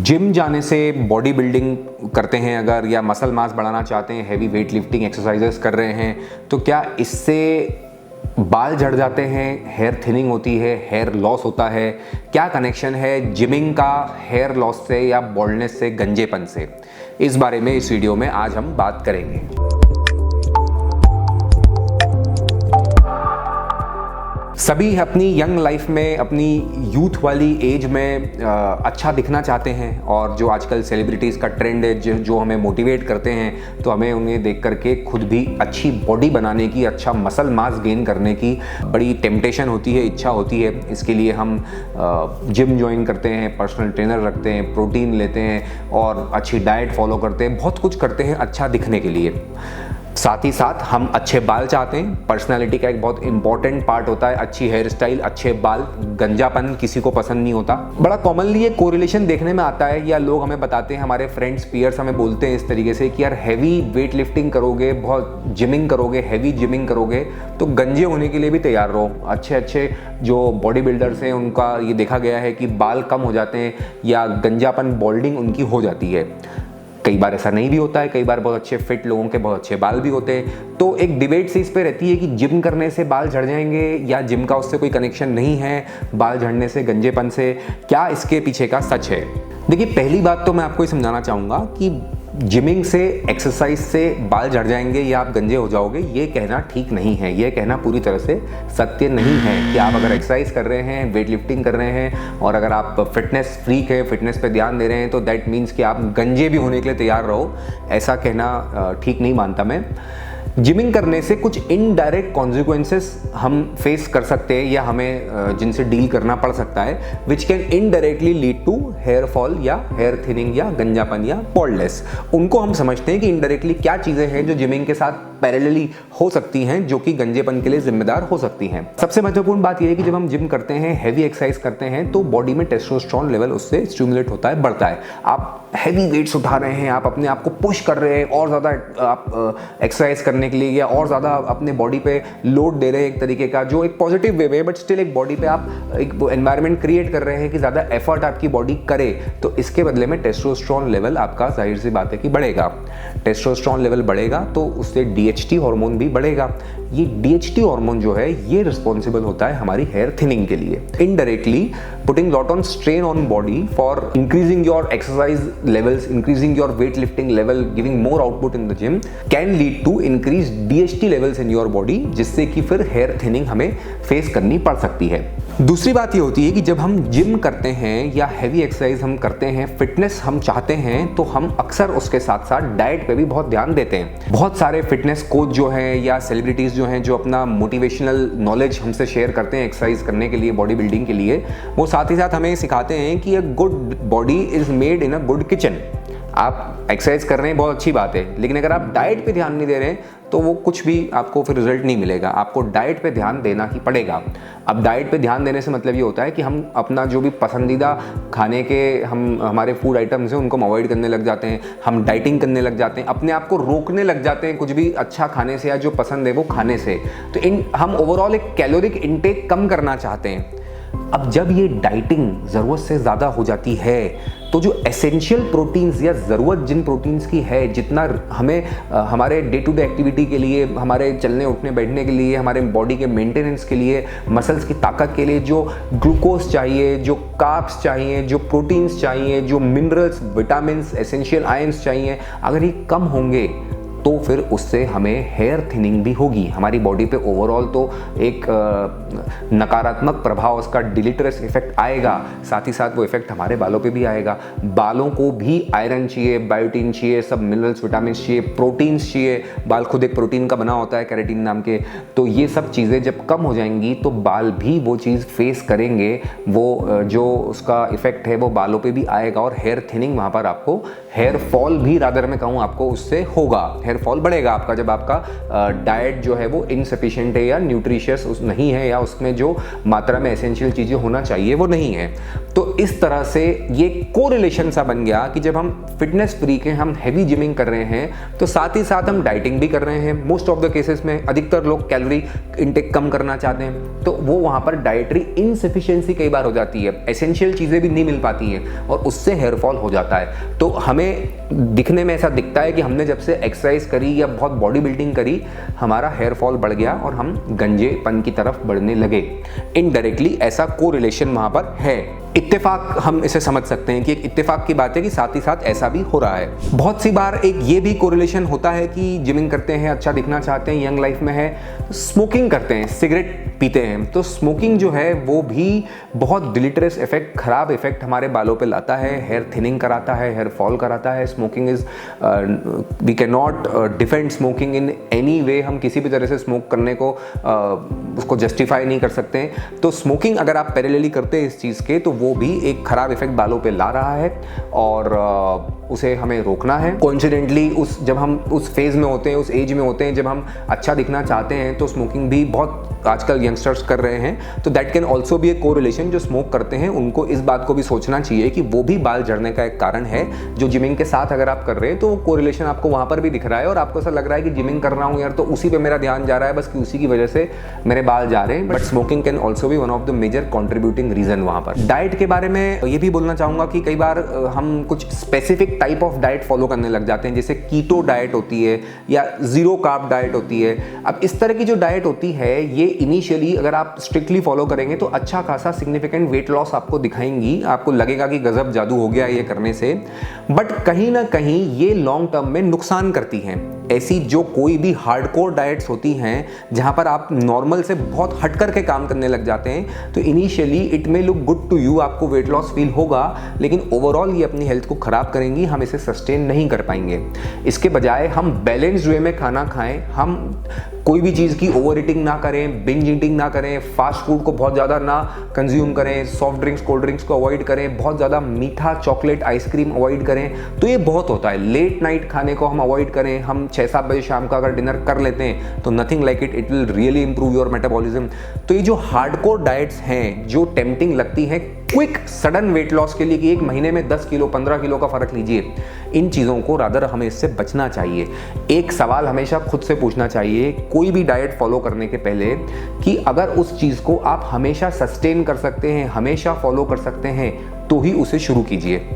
Gym जाने से body building करते हैं अगर, या मसल मास बढ़ाना चाहते हैं, हैवी वेट लिफ्टिंग एक्सरसाइजेस कर रहे हैं, तो क्या इससे बाल झड़ जाते हैं, हेयर थिनिंग होती है, हेयर लॉस होता है? क्या कनेक्शन है जिमिंग का हेयर लॉस से या बॉल्डनेस से, गंजेपन से? इस बारे में इस वीडियो में आज हम बात करेंगे। सभी अपनी यंग लाइफ में, अपनी यूथ वाली एज में अच्छा दिखना चाहते हैं, और जो आजकल सेलिब्रिटीज़ का ट्रेंड है जो हमें मोटिवेट करते हैं, तो हमें उन्हें देख करके खुद भी अच्छी बॉडी बनाने की, अच्छा मसल मास गेन करने की बड़ी टेम्पटेशन होती है, इच्छा होती है। इसके लिए हम जिम ज्वाइन करते हैं, पर्सनल ट्रेनर रखते हैं, प्रोटीन लेते हैं और अच्छी डाइट फॉलो करते हैं, बहुत कुछ करते हैं अच्छा दिखने के लिए। साथ ही साथ हम अच्छे बाल चाहते हैं। पर्सनालिटी का एक बहुत इंपॉर्टेंट पार्ट होता है अच्छी हेयर स्टाइल, अच्छे बाल। गंजापन किसी को पसंद नहीं होता। बड़ा कॉमनली ये कोरिलेशन देखने में आता है, या लोग हमें बताते हैं, हमारे फ्रेंड्स पीयर्स हमें बोलते हैं इस तरीके से कि यार हैवी वेट लिफ्टिंग करोगे, बहुत जिमिंग करोगे, हैवी जिमिंग करोगे तो गंजे होने के लिए भी तैयार रहो। अच्छे अच्छे जो बॉडी बिल्डर्स हैं उनका ये देखा गया है कि बाल कम हो जाते हैं या गंजापन, बॉल्डिंग उनकी हो जाती है। कई बार ऐसा नहीं भी होता है, कई बार बहुत अच्छे फिट लोगों के बहुत अच्छे बाल भी होते हैं। तो एक डिबेट सी इस पे रहती है कि जिम करने से बाल झड़ जाएंगे या जिम का उससे कोई कनेक्शन नहीं है बाल झड़ने से, गंजेपन से। क्या इसके पीछे का सच है? देखिए, पहली बात तो मैं आपको ये समझाना चाहूँगा कि जिमिंग से, एक्सरसाइज से बाल झड़ जाएंगे या आप गंजे हो जाओगे, ये कहना ठीक नहीं है। ये कहना पूरी तरह से सत्य नहीं है कि आप अगर एक्सरसाइज कर रहे हैं, वेट लिफ्टिंग कर रहे हैं और अगर आप फिटनेस फ्रीक है, फिटनेस पे ध्यान दे रहे हैं, तो दैट मीन्स कि आप गंजे भी होने के लिए तैयार रहो। ऐसा कहना ठीक नहीं मानता मैं। जिमिंग करने से कुछ इनडायरेक्ट कॉन्सिक्वेंसेस हम फेस कर सकते हैं या हमें जिनसे डील करना पड़ सकता है, which can indirectly lead to hair fall या हेयर थिनिंग या गंजापन या बॉल्डनेस। उनको हम समझते हैं कि इनडायरेक्टली क्या चीज़ें हैं जो जिमिंग के साथ पैरेलली हो सकती हैं, जो कि गंजेपन के लिए जिम्मेदार हो सकती हैं। सबसे महत्वपूर्ण बात यह है कि जब हम जिम करते हैं, हैवी एक्सरसाइज करते हैं, तो बॉडी में टेस्टोस्टेरोन लेवल उससे स्टिमुलेट होता है, बढ़ता है। आप हैवी वेट्स उठा रहे हैं, आप अपने आप को पुश कर रहे हैं और ज़्यादा आप एक्सरसाइज करने के लिए, या और ज़्यादा अपने बॉडी पे लोड दे रहे हैं एक तरीके का, जो एक पॉजिटिव वे में, बट स्टिल एक बॉडी पे आप एक एनवायरनमेंट क्रिएट कर रहे हैं कि ज़्यादा एफर्ट आपकी बॉडी करे, तो इसके बदले में टेस्टोस्टेरोन लेवल आपका जाहिर सी बात है कि बढ़ेगा। टेस्टोस्टेरोन लेवल बढ़ेगा तो उससे DHT हार्मोन भी बढ़ेगा। ये DHT हार्मोन जो है ये रिस्पॉन्सिबल होता है हमारी हेयर थिनिंग के लिए। Indirectly putting lot on strain on body for increasing your exercise levels, increasing your weight lifting level, giving more output in the gym can lead to increased DHT levels in your body, जिससे कि फिर hair thinning हमें face करनी पड़ सकती है। दूसरी बात ये होती है कि जब हम जिम करते हैं या हैवी एक्सरसाइज हम करते हैं, फिटनेस हम चाहते हैं, तो हम अक्सर उसके साथ साथ डाइट पे भी बहुत ध्यान देते हैं। बहुत सारे फिटनेस कोच जो हैं या सेलिब्रिटीज़ जो हैं, जो अपना मोटिवेशनल नॉलेज हमसे शेयर करते हैं एक्सरसाइज करने के लिए, बॉडी बिल्डिंग के लिए, वो साथ ही साथ हमें सिखाते हैं कि a good body is made in a good kitchen. आप एक्सरसाइज कर रहे हैं, बहुत अच्छी बात है, लेकिन अगर आप डाइट पे ध्यान नहीं दे रहे हैं तो वो कुछ भी आपको फिर रिजल्ट नहीं मिलेगा। आपको डाइट पे ध्यान देना ही पड़ेगा। अब डाइट पे ध्यान देने से मतलब ये होता है कि हम अपना जो भी पसंदीदा खाने के हमारे फूड आइटम्स हैं उनको हम अवॉइड करने लग जाते हैं, हम डाइटिंग करने लग जाते हैं, अपने आप को रोकने लग जाते हैं कुछ भी अच्छा खाने से या जो पसंद है वो खाने से। तो हम ओवरऑल एक कैलोरिक इनटेक कम करना चाहते हैं। अब जब ये डाइटिंग ज़रूरत से ज़्यादा हो जाती है, तो जो एसेंशियल प्रोटीन्स या ज़रूरत जिन प्रोटीन्स की है, जितना हमें हमारे डे टू डे एक्टिविटी के लिए, हमारे चलने उठने बैठने के लिए, हमारे बॉडी के मेंटेनेंस के लिए, मसल्स की ताकत के लिए जो ग्लूकोज चाहिए, जो कार्ब्स चाहिए, जो प्रोटीन्स चाहिए, जो मिनरल्स, विटामिन्स, एसेंशियल आयंस चाहिए, अगर ये कम होंगे तो फिर उससे हमें हेयर थिनिंग भी होगी। हमारी बॉडी पे ओवरऑल तो एक नकारात्मक प्रभाव, उसका डिलीटरस इफेक्ट आएगा, साथ ही साथ वो इफेक्ट हमारे बालों पे भी आएगा। बालों को भी आयरन चाहिए, बायोटीन चाहिए, सब मिनरल्स, विटामिन चाहिए, प्रोटीन्स चाहिए। बाल खुद एक प्रोटीन का बना होता है, केराटिन नाम के। तो ये सब चीज़ें जब कम हो जाएंगी तो बाल भी वो चीज़ फेस करेंगे, वो जो उसका इफेक्ट है वो बालों पे भी आएगा और हेयर थिनिंग, वहाँ पर आपको हेयर फॉल भी, रादर मैं कहूँ, आपको उससे होगा। हेयर हेयर फॉल बढ़ेगा आपका, जब आपका डाइट जो है वो इनसफिशिएंट है या न्यूट्रिशियस नहीं है, या उसमें जो मात्रा में एसेंशियल चीज़ें होना चाहिए वो नहीं है। तो इस तरह से ये कोरिलेशन सा बन गया कि जब हम फिटनेस फ्रीक हैं, हम हैवी जिमिंग कर रहे हैं, तो साथ ही साथ हम डाइटिंग भी कर रहे हैं। मोस्ट ऑफ द केसेस में अधिकतर लोग कैलोरी इंटेक कम करना चाहते हैं, तो वो वहाँ पर डाइटरी इनसफिशिएंसी कई बार हो जाती है, एसेंशियल चीज़ें भी नहीं मिल पाती हैं और उससे हेयर फॉल हो जाता है। तो हमें दिखने में ऐसा दिखता है कि हमने जब से एक्सरसाइज करी या बहुत बॉडी बिल्डिंग करी, हमारा हेयर फॉल बढ़ गया और हम गंजेपन की तरफ बढ़ने लगे। इनडायरेक्टली ऐसा कोरिलेशन वहाँ पर है। इत्तेफाक हम इसे समझ सकते हैं कि एक इत्तेफाक की बात है कि साथ ही साथ ऐसा भी हो रहा है। बहुत सी बार एक ये भी कोरिलेशन होता है कि जिमिंग करते हैं, अच्छा दिखना चाहते हैं, यंग लाइफ में है, स्मोकिंग करते हैं, सिगरेट पीते हैं, तो स्मोकिंग जो है वो भी बहुत डिलीटरस इफेक्ट, खराब इफेक्ट हमारे बालों पे लाता है, हेयर थिनिंग कराता है, हेयर फॉल कराता है। Smoking is we can not defend smoking in any way. हम किसी भी तरह से स्मोक करने को उसको जस्टिफाई नहीं कर सकते हैं। तो स्मोकिंग अगर आप पैरेलली करते हैं इस चीज़ के, तो वो भी एक खराब इफेक्ट बालों पे ला रहा है और उसे हमें रोकना है। कोइंसिडेंटली जब हम उस फेज़ में होते हैं, उस एज में होते हैं जब हम अच्छा दिखना चाहते हैं, तो स्मोकिंग भी बहुत आजकल यंगस्टर्स कर रहे हैं। तो that can also B A correlation. जो स्मोक करते हैं उनको इस बात को भी सोचना चाहिए कि वो भी बाल झड़ने का एक कारण है। जो जिमिंग के साथ अगर आप कर रहे हैं तो वो कोरिलेशन आपको वहाँ पर भी दिख रहा है और आपको ऐसा लग रहा है कि जिमिंग कर रहा हूँ यार, तो उसी पे मेरा ध्यान जा रहा है बस, कि उसी की वजह से मेरे बाल जा रहे हैं। But smoking can also be one of the major contributing reason वहाँ पर। डाइट के बारे में ये भी बोलना चाहूँगा कि कई बार हम कुछ specific type of diet follow करने लग जाते हैं, जैसे कीटो डाइट होती है या जीरो कार्ब डाइट होती है। अब इस तरह की जो डाइट होती है ये इनिशियली अगर आप स्ट्रिक्टली फॉलो करेंगे तो अच्छा खासा सिग्निफिकेंट वेट लॉस आपको दिखाएंगी, आपको लगेगा कि गजब जादू हो गया ये करने से। बट कहीं ना कहीं ये लॉन्ग टर्म में नुकसान करती हैं। ऐसी जो कोई भी हार्डकोर डाइट्स होती हैं जहां पर आप नॉर्मल से बहुत हट करके काम करने लग जाते हैं, तो initially it may look good to you, आपको वेट लॉस फील होगा, लेकिन ओवरऑल ये अपनी हेल्थ को खराब करेंगी, हम इसे सस्टेन नहीं कर पाएंगे। इसके बजाय हम बैलेंस्ड वे में खाना खाएं, हम कोई भी चीज़ की ओवर ईटिंग ना करें, बिंज ईटिंग ना करें, फास्ट फूड को बहुत ज़्यादा ना कंज्यूम करें, सॉफ्ट ड्रिंक्स, कोल्ड ड्रिंक्स को अवॉइड करें, बहुत ज़्यादा मीठा चॉकलेट आइसक्रीम अवॉइड करें। तो ये बहुत होता है। लेट नाइट खाने को हम अवॉइड करें। हम 6-7 बजे शाम का अगर डिनर कर लेते हैं तो nothing like it will really improve your metabolism. तो ये जो हार्डकोर डाइट्स हैं जो टेम्पटिंग लगती हैं क्विक सडन वेट लॉस के लिए कि एक महीने में 10 किलो 15 किलो का फर्क लीजिए, इन चीज़ों को रादर हमें इससे बचना चाहिए। एक सवाल हमेशा खुद से पूछना चाहिए कोई भी डाइट फॉलो करने के पहले कि अगर उस चीज़ को आप हमेशा सस्टेन कर सकते हैं, हमेशा फॉलो कर सकते हैं, तो ही उसे शुरू कीजिए।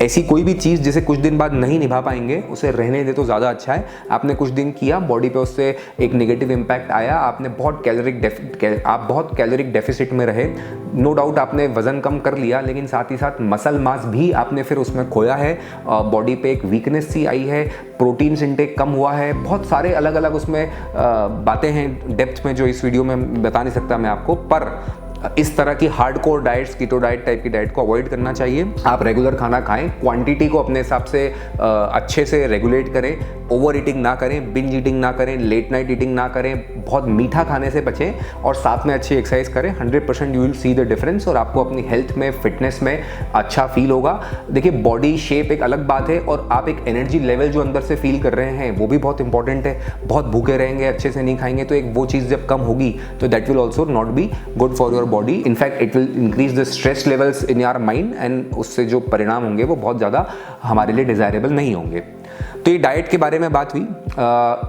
ऐसी कोई भी चीज़ जिसे कुछ दिन बाद नहीं निभा पाएंगे उसे रहने दे तो ज़्यादा अच्छा है। आपने कुछ दिन किया, बॉडी पे उससे एक नेगेटिव इम्पैक्ट आया, आपने बहुत कैलोरिक डेफिसिट में रहे, नो डाउट आपने वज़न कम कर लिया, लेकिन साथ ही साथ मसल मास भी आपने फिर उसमें खोया है, बॉडी पे एक वीकनेस सी आई है, प्रोटीन्स इंटेक कम हुआ है, बहुत सारे अलग अलग उसमें बातें हैं डेप्थ में जो इस वीडियो में बता नहीं सकता मैं आपको। पर इस तरह की hardcore diets, keto diet type की डाइट को अवॉइड करना चाहिए। आप रेगुलर खाना खाएं, क्वांटिटी को अपने हिसाब से अच्छे से रेगुलेट करें, ओवर ईटिंग ना करें, बिंज ईटिंग ना करें, लेट नाइट ईटिंग ना करें, बहुत मीठा खाने से बचें और साथ में अच्छी एक्सरसाइज करें। 100% you will see the difference और आपको अपनी हेल्थ में, फिटनेस में अच्छा फील होगा। देखिए, बॉडी शेप एक अलग बात है और आप एक एनर्जी लेवल जो अंदर से फील कर रहे हैं वो भी बहुत इंपॉर्टेंट है। बहुत भूखे रहेंगे, अच्छे से नहीं खाएंगे, तो एक वो चीज़ जब कम होगी तो that will also not be good for your body. In fact it will increase the stress levels in your mind and उससे जो परिणाम होंगे वो बहुत ज़्यादा हमारे लिए डिजायरेबल नहीं होंगे। तो ये डाइट के बारे में बात हुई।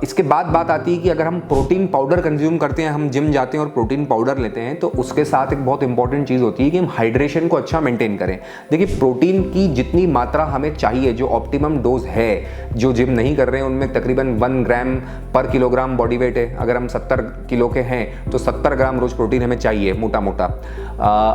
इसके बाद बात आती है कि अगर हम प्रोटीन पाउडर कंज्यूम करते हैं, हम जिम जाते हैं और प्रोटीन पाउडर लेते हैं, तो उसके साथ एक बहुत इंपॉर्टेंट चीज़ होती है कि हम हाइड्रेशन को अच्छा मेंटेन करें। देखिए, प्रोटीन की जितनी मात्रा हमें चाहिए, जो ऑप्टिमम डोज है, जो जिम नहीं कर रहे हैं उनमें तकरीबन 1 ग्राम पर किलोग्राम बॉडी वेट है। अगर हम 70 किलो के हैं तो 70 ग्राम रोज प्रोटीन हमें चाहिए मोटा मोटा।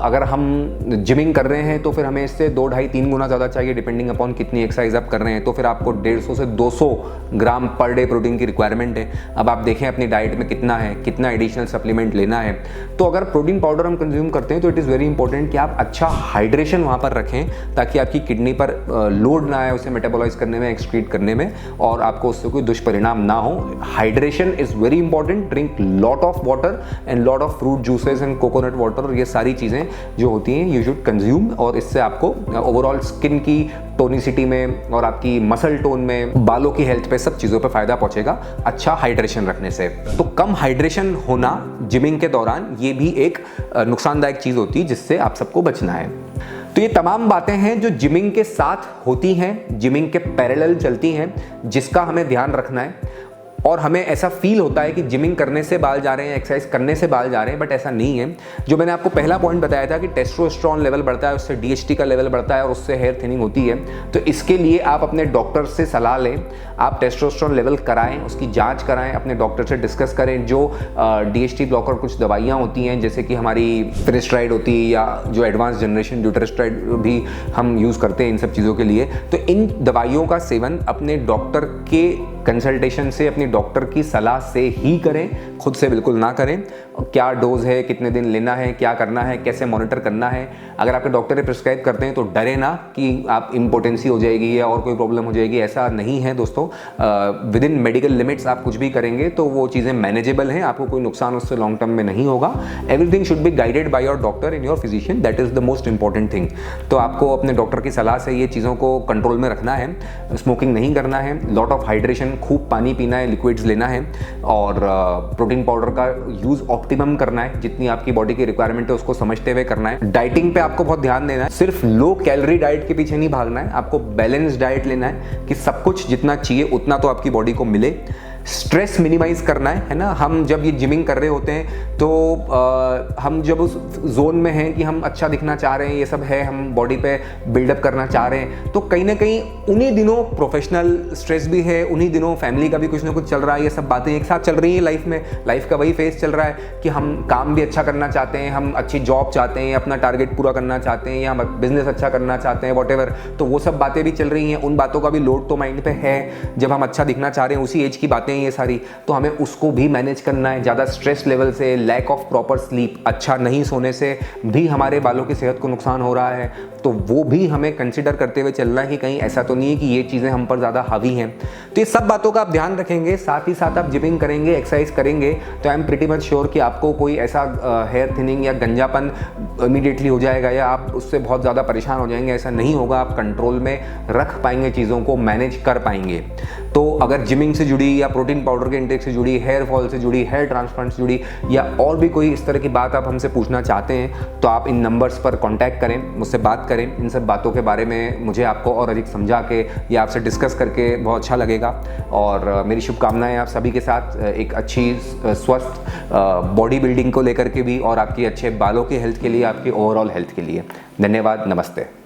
अगर हम जिमिंग कर रहे हैं तो फिर हमें इससे 2, 2.5, 3 गुना ज़्यादा चाहिए, डिपेंडिंग अपॉन कितनी एक्सरसाइज आप कर रहे हैं। तो फिर आपको 150 से 200 ग्राम पर डे प्रोटीन की रिक्वायरमेंट है। अब आप देखें अपनी डाइट में कितना है, कितना एडिशनल सप्लीमेंट लेना है। तो अगर प्रोटीन पाउडर हम कंज्यूम करते हैं तो इट इज़ वेरी इंपॉर्टेंट कि आप अच्छा हाइड्रेशन वहाँ पर रखें ताकि आपकी किडनी पर लोड ना आए उसे मेटाबोलाइज करने में, एक्सक्रीट करने में, और आपको उससे कोई दुष्परिणाम ना हो। Hydration is very important. Drink lot of water and lot of fruit juices and coconut water, ये सारी चीज़ें जो होती हैं यू शुड कंज्यूम, और इससे आपको ओवरऑल स्किन की टोनिसिटी में और आपकी मसल टोन में, बालों की हेल्थ पे, सब चीज़ों पे फायदा फ़ायदा पहुंचेगा अच्छा हाइड्रेशन रखने से। तो कम हाइड्रेशन होना जिमिंग के दौरान ये भी एक नुकसानदायक चीज़ होती है जिससे आप सबको बचना है। तो ये तमाम बातें हैं जो जिमिंग के साथ होती हैं, जिमिंग के पैरेलल चलती हैं, जिसका हमें ध्यान रखना है। और हमें ऐसा फील होता है कि जिमिंग करने से बाल जा रहे हैं, एक्सरसाइज करने से बाल जा रहे हैं, बट ऐसा नहीं है। जो मैंने आपको पहला पॉइंट बताया था कि टेस्टोस्टेरोन लेवल बढ़ता है, उससे DHT का लेवल बढ़ता है और उससे हेयर थिनिंग होती है। तो इसके लिए आप अपने डॉक्टर से सलाह लें, आप टेस्टोस्टेरोन लेवल कराएं, उसकी जांच कराएं, अपने डॉक्टर से डिस्कस करें। जो DHT ब्लॉकर कुछ दवाइयाँ होती हैं जैसे कि हमारी फिनेस्ट्राइड होती है या जो एडवांस जनरेशन ड्यूटेरेस्ट्राइड भी हम यूज़ करते हैं इन सब चीज़ों के लिए। तो इन दवाइयों का सेवन अपने डॉक्टर के कंसल्टेशन से, अपनी डॉक्टर की सलाह से ही करें, खुद से बिल्कुल ना करें। क्या डोज है, कितने दिन लेना है, क्या करना है, कैसे मॉनिटर करना है। अगर आपके डॉक्टर ने प्रिस्क्राइब करते हैं तो डरे ना कि आप इम्पोर्टेंसी हो जाएगी या और कोई प्रॉब्लम हो जाएगी, ऐसा नहीं है दोस्तों। विद इन मेडिकल लिमिट्स आप कुछ भी करेंगे तो वो चीज़ें मैनेजेबल हैं, आपको कोई नुकसान उससे लॉन्ग टर्म में नहीं होगा। Everything should be guided by your doctor and your physician, that is the most important thing. तो आपको अपने डॉक्टर की सलाह से ये चीज़ों को कंट्रोल में रखना है। स्मोकिंग नहीं करना है, लॉट ऑफ हाइड्रेशन, खूब पानी पीना है, लिक्विड्स लेना है और प्रोटीन पाउडर का यूज़ ऑप्टिमम करना है, जितनी आपकी बॉडी की रिक्वायरमेंट है उसको समझते हुए करना है। डाइटिंग पे आपको बहुत ध्यान देना है, सिर्फ लो कैलोरी डाइट के पीछे नहीं भागना है, आपको बैलेंस डाइट लेना है कि सब कुछ जितना चाहिए उतना तो आपकी बॉडी को मिले। स्ट्रेस मिनिमाइज करना है ना। हम जब ये जिमिंग कर रहे होते हैं तो हम जब उस जोन में हैं कि हम अच्छा दिखना चाह रहे हैं, ये सब है, हम बॉडी पे बिल्डअप करना चाह रहे हैं, तो कहीं ना कहीं उन्हीं दिनों प्रोफेशनल स्ट्रेस भी है, उन्हीं दिनों फैमिली का भी कुछ ना कुछ चल रहा है, ये सब बातें एक साथ चल रही हैं लाइफ में। लाइफ का वही फेज चल रहा है कि हम काम भी अच्छा करना चाहते हैं, हम अच्छी जॉब चाहते हैं, अपना टारगेट पूरा करना चाहते हैं या बिजनेस अच्छा करना चाहते हैं, वॉटेवर। तो वो सब बातें भी चल रही हैं, उन बातों का भी लोड तो माइंड पे है। जब हम अच्छा दिखना चाह रहे हैं, उसी एज की बातें ये सारी, तो हमें उसको भी मैनेज करना है। ज़्यादा स्ट्रेस लेवल से, लैक ऑफ प्रॉपर स्लीप, अच्छा नहीं सोने से भी हमारे बालों की सेहत को नुकसान हो रहा है, तो वो भी हमें कंसिडर करते हुए चलना है कि कहीं ऐसा तो नहीं है कि ये चीज़ें हम पर ज़्यादा हावी हैं। तो ये सब बातों का आप ध्यान रखेंगे, साथ ही साथ आप जिमिंग करेंगे, एक्सरसाइज करेंगे, तो I am pretty much sure कि आपको कोई ऐसा हेयर थिनिंग या गंजापन इमीडिएटली हो जाएगा या आप उससे बहुत ज़्यादा परेशान हो जाएंगे, ऐसा नहीं होगा। आप कंट्रोल में रख पाएंगे, चीज़ों को मैनेज कर पाएंगे। तो अगर जिमिंग से जुड़ी या प्रोटीन पाउडर के इंटेक से जुड़ी, हेयर फॉल से जुड़ी, हेयर ट्रांसप्लांट से जुड़ी या और भी कोई इस तरह की बात आप हमसे पूछना चाहते हैं तो आप इन नंबर्स पर कांटेक्ट करें, मुझसे बात करें। इन सब बातों के बारे में मुझे आपको और अधिक समझा के या आपसे डिस्कस करके बहुत अच्छा लगेगा। और मेरी शुभकामनाएं आप सभी के साथ एक अच्छी स्वस्थ बॉडी बिल्डिंग को लेकर के भी और आपकी अच्छे बालों की हेल्थ के लिए, आपकी ओवरऑल हेल्थ के लिए। धन्यवाद, नमस्ते।